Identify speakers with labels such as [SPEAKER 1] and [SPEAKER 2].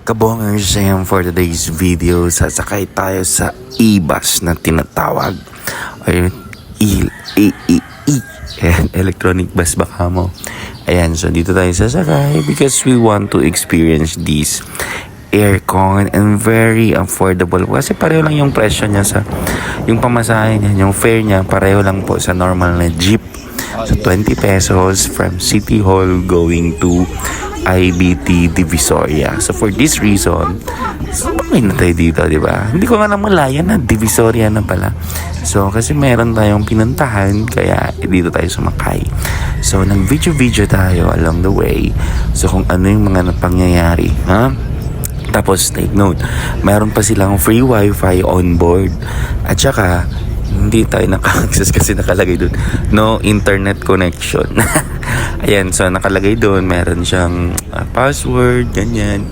[SPEAKER 1] Kabongers, ayan for today's video, sasakay tayo sa e-bus na tinatawag. Ayun, ayan, electronic bus baka mo. Ayan, so dito tayo sasakay because we want to experience this aircon and very affordable. Kasi pareho lang yung presyo niya sa, yung pamasahe niya, yung fare niya, pareho lang po sa normal na jeep. So 20 pesos from City Hall going to IBT Divisoria. So for this reason, bakit na tayo dito, di ba? Hindi ko nga namalayan na Divisoria na pala. So kasi meron tayong pinuntahan, kaya dito tayo sumakay. So nag-video tayo along the way. So kung ano yung mga napangyayari, ha? Tapos take note, meron pa silang free wifi on board. At saka hindi tayo naka-access kasi nakalagay doon no internet connection. Ayan, so nakalagay doon meron siyang password, ganyan.